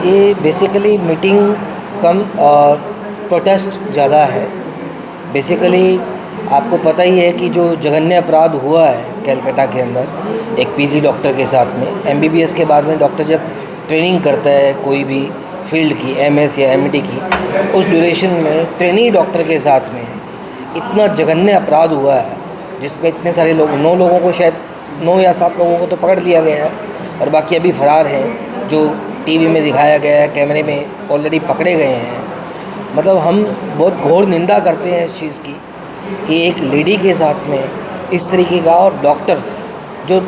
ये basically meeting कम और protest ज़्यादा है। बेसिकली आपको पता ही है कि जो जघन्य अपराध हुआ है कलकत्ता के अंदर एक पीजी डॉक्टर के साथ में, एमबीबीएस के बाद में डॉक्टर जब ट्रेनिंग करता है कोई भी फील्ड की, एमएस या एमडी की, उस ड्यूरेशन में ट्रेनी डॉक्टर के साथ में इतना जघन्य अपराध हुआ है जिसमें इतने सारे लोग, 9 लोगों को, शायद 9 या 7 लोगों को तो पकड़ लिया गया है और बाकी अभी फरार हैं, जो टीवी में दिखाया गया है, कैमरे में ऑलरेडी पकड़े गए हैं। मतलब हम बहुत घोर निंदा करते हैं इस चीज़ की कि एक लेडी के साथ में इस तरीके का, और डॉक्टर जो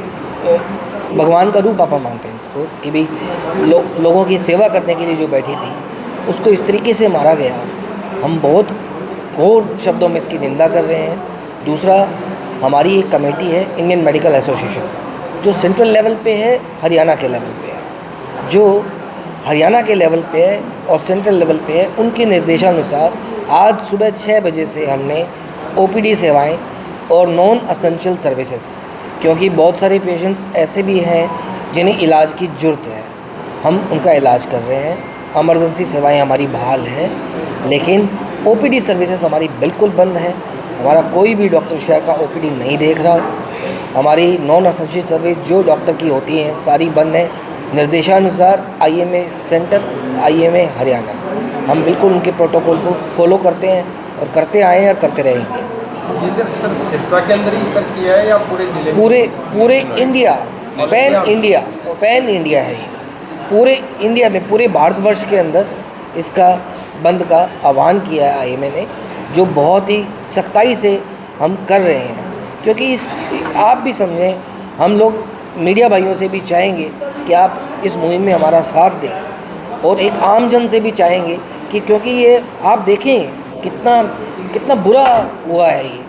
भगवान का रूप आप मानते हैं इसको कि भी लोगों की सेवा करने के लिए जो बैठी थी, उसको इस तरीके से मारा गया। हम बहुत घोर शब्दों में इसकी निंदा कर रहे हैं। दूसरा, हमारी एक कमेटी है इंडियन मेडिकल एसोसिएशन, जो सेंट्रल लेवल पे है, हरियाणा के लेवल पे है, जो हरियाणा के लेवल पे है और सेंट्रल लेवल पे है। उनके निर्देशानुसार आज सुबह 6 बजे से हमने ओपीडी सेवाएं और नॉन असेंशियल सर्विसेज, क्योंकि बहुत सारे पेशेंट्स ऐसे भी हैं जिन्हें इलाज की ज़रूरत है, हम उनका इलाज कर रहे हैं। इमरजेंसी सेवाएं हमारी बहाल हैं, लेकिन ओपीडी सर्विसेज हमारी बिल्कुल बंद है। हमारा कोई भी डॉक्टर शहर का ओपीडी नहीं देख रहा। हमारी नॉन असेंशियल सर्विस जो डॉक्टर की होती हैं सारी बंद है, निर्देशानुसार आईएमए सेंटर, आईएमए हरियाणा। हम बिल्कुल उनके प्रोटोकॉल को फॉलो करते हैं और करते आए हैं और करते रहेंगे। ये सर सिरसा के अंदर ही सर किया है या पूरे जिले में? पूरे इंडिया, पैन इंडिया है ये। पूरे इंडिया में, पूरे भारतवर्ष के अंदर इसका बंद का आह्वान किया है आईएमए ने, जो बहुत ही सख्ताई से हम कर रहे हैं। क्योंकि आप भी समझें, हम लोग मीडिया भाइयों से भी चाहेंगे कि आप इस मुहिम में हमारा साथ दें, और एक आम जन से भी चाहेंगे कि, क्योंकि ये आप देखें कितना बुरा हुआ है ये,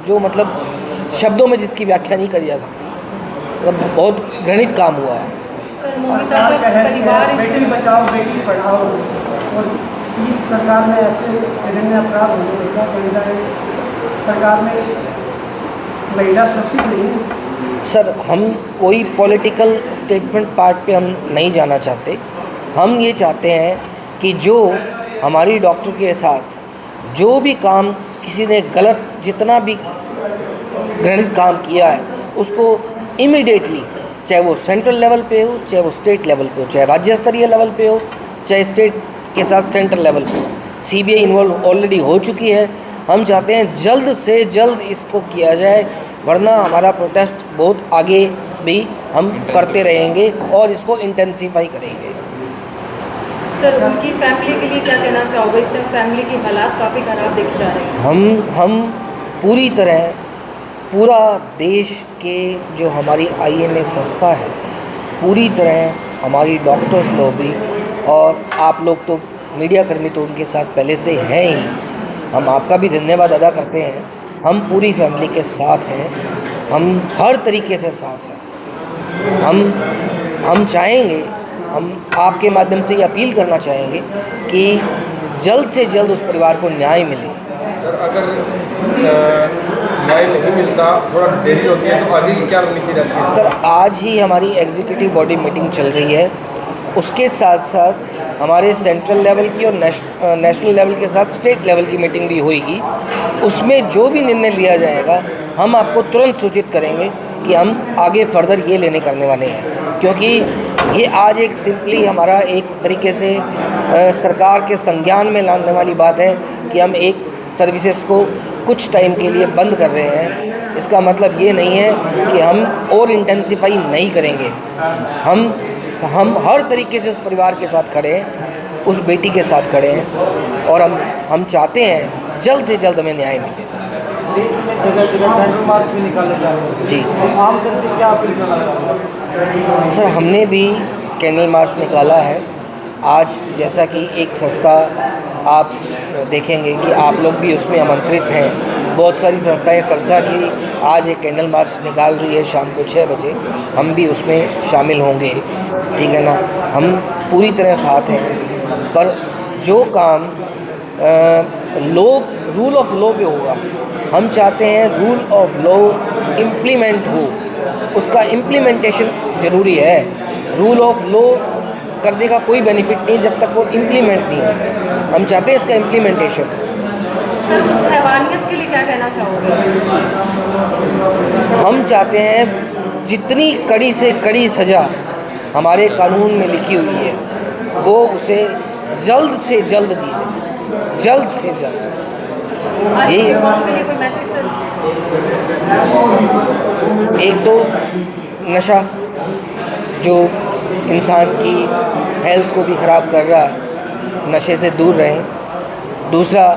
जो मतलब शब्दों में जिसकी व्याख्या नहीं करी जा सकती, मतलब बहुत घृणित काम हुआ है। बेटी बचाओ बेटी पढ़ाओ, और इस सरकार में ऐसे विभिन्न अपराध होने का सरकार में महिला सुरक्षित नहीं है। सर, हम कोई पॉलिटिकल स्टेटमेंट पार्ट पे हम नहीं जाना चाहते। हम ये चाहते हैं कि जो हमारी डॉक्टर के साथ जो भी काम किसी ने गलत, जितना भी घृणित काम किया है, उसको इमीडिएटली, चाहे वो सेंट्रल लेवल पे हो, चाहे वो स्टेट लेवल पे हो, चाहे राज्य स्तरीय लेवल पे हो, चाहे स्टेट के साथ सेंट्रल लेवल पे हो, सीबीआई इन्वॉल्व ऑलरेडी हो चुकी है। हम चाहते हैं जल्द से जल्द इसको किया जाए, वरना हमारा प्रोटेस्ट बहुत आगे भी हम करते रहेंगे और इसको इंटेंसीफाई करेंगे। सर, उनकी फैमिली के लिए क्या कहना चाहोगे? इस टाइम फैमिली की हालात काफ़ी ख़राब देखे जा रहे हैं। हम पूरी तरह, पूरा देश के जो हमारी आईएमए संस्था है, पूरी तरह हमारी डॉक्टर्स लोग भी, और आप लोग तो मीडिया कर्मी तो उनके साथ पहले से हैं ही, हम आपका भी धन्यवाद अदा करते हैं। हम पूरी फैमिली के साथ हैं, हम हर तरीके से साथ हैं। हम चाहेंगे, हम आपके माध्यम से ये अपील करना चाहेंगे कि जल्द से जल्द उस परिवार को न्याय मिले। सर, अगर न्याय नहीं मिलता, थोड़ा देरी होती है, तो आगे की क्या रणनीति रहती है? सर, आज ही हमारी एग्जीक्यूटिव बॉडी मीटिंग चल रही है, उसके साथ साथ हमारे सेंट्रल लेवल की और नेशनल लेवल के साथ स्टेट लेवल की मीटिंग भी होगी। उसमें जो भी निर्णय लिया जाएगा हम आपको तुरंत सूचित करेंगे कि हम आगे फर्दर ये लेने करने वाले हैं। क्योंकि ये आज एक सिंपली हमारा एक तरीके से सरकार के संज्ञान में लाने वाली बात है कि हम एक सर्विसेज को कुछ टाइम के लिए बंद कर रहे हैं। इसका मतलब ये नहीं है कि हम और इंटेंसिफाई नहीं करेंगे। हम हर तरीके से उस परिवार के साथ खड़े हैं, उस बेटी के साथ खड़े हैं, और हम चाहते हैं जल्द से जल्द हमें न्याय मिले। देश में जगह जगह कैंडल मार्च भी निकाले जा रहे हैं जी, तो आम जन से क्या अपील करना चाहूँगा? सर, हमने भी कैंडल मार्च निकाला है आज। जैसा कि एक संस्था, आप देखेंगे कि आप लोग भी उसमें आमंत्रित हैं, बहुत सारी संस्थाएं सिरसा की आज एक कैंडल मार्च निकाल रही है शाम को 6 बजे। हम भी उसमें शामिल होंगे, ठीक है ना। हम पूरी तरह साथ हैं, पर जो काम रूल ऑफ लॉ पे होगा, हम चाहते हैं रूल ऑफ लॉ इम्प्लीमेंट हो, उसका इम्प्लीमेंटेशन ज़रूरी है। रूल ऑफ लॉ करने का कोई बेनिफिट नहीं जब तक वो इम्प्लीमेंट नहीं होता। हम चाहते हैं इसका इम्प्लीमेंटेशन। सर उस हैवानियत के लिए क्या कहना चाहोगे? हम चाहते हैं जितनी कड़ी से कड़ी सज़ा हमारे कानून में लिखी हुई है वो उसे जल्द से जल्द दी जाए, जल्द से जल्द। आज यही के युवाओं के लिए कोई मैसेज सर? एक तो नशा जो इंसान की हेल्थ को भी ख़राब कर रहा है, नशे से दूर रहें। दूसरा,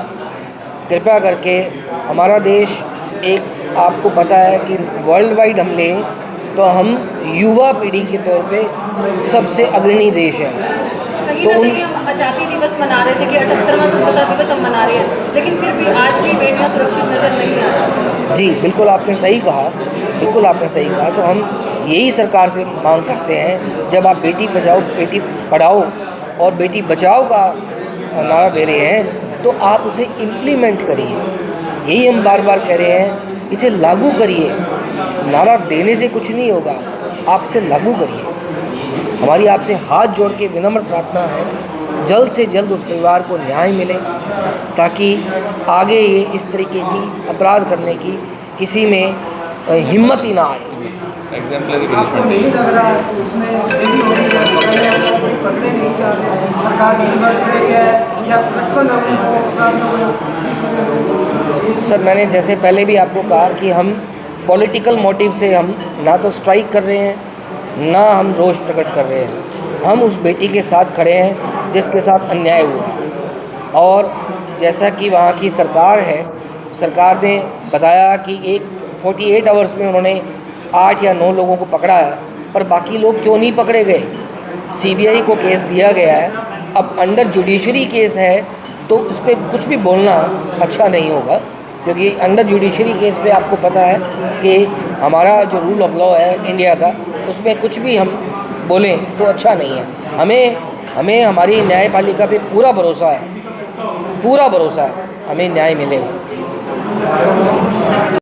कृपया करके हमारा देश एक, आपको पता है कि वर्ल्ड वाइड हम लें तो हम युवा पीढ़ी के तौर पे सबसे अग्रणी देश हैं। कहीं तो ना कहीं हम आज़ादी दिवस मना रहे थे कि 78वां स्वतंत्रता दिवस हम मना रहे हैं, लेकिन फिर भी आज भी बेटियां सुरक्षित नज़र नहीं आ रही। जी बिल्कुल आपने सही कहा, बिल्कुल आपने सही कहा। तो हम यही सरकार से मांग करते हैं, जब आप बेटी बचाओ बेटी पढ़ाओ और बेटी बचाओ का नारा दे रहे हैं तो आप उसे इम्प्लीमेंट करिए। यही हम बार बार कह रहे हैं, इसे लागू करिए। नारा देने से कुछ नहीं होगा, आप इसे लागू करिए। हमारी आपसे हाथ जोड़ के विनम्र प्रार्थना है, जल्द से जल्द उस परिवार को न्याय मिले ताकि आगे ये इस तरीके की अपराध करने की किसी में हिम्मत ही ना आए। एग्जाम्पलरी आपको नहीं लग रहा है कि उसमें देरी हो रही है, कोई पकड़े नहीं जा रहे, सरकार निर्भर कर रही है या सुरक्षा लोगों को सर मैंने जैसे पहले भी आपको कहा कि हम पॉलिटिकल मोटिव से हम ना तो स्ट्राइक कर रहे हैं ना हम रोष प्रकट कर रहे हैं। हम उस बेटी के साथ खड़े हैं जिसके साथ अन्याय हुआ है। और जैसा कि वहाँ की सरकार है, सरकार ने बताया कि 48 आवर्स में उन्होंने 8 या 9 लोगों को पकड़ा है, पर बाकी लोग क्यों नहीं पकड़े गए? सीबीआई को केस दिया गया है, अब अंडर जुडिशरी केस है तो उस पर कुछ भी बोलना अच्छा नहीं होगा, क्योंकि अंडर जुडिशरी केस पे आपको पता है कि हमारा जो रूल ऑफ लॉ है इंडिया का, उसमें कुछ भी हम बोलें तो अच्छा नहीं है। हमें हमारी न्यायपालिका पे पूरा भरोसा है, हमें न्याय मिलेगा।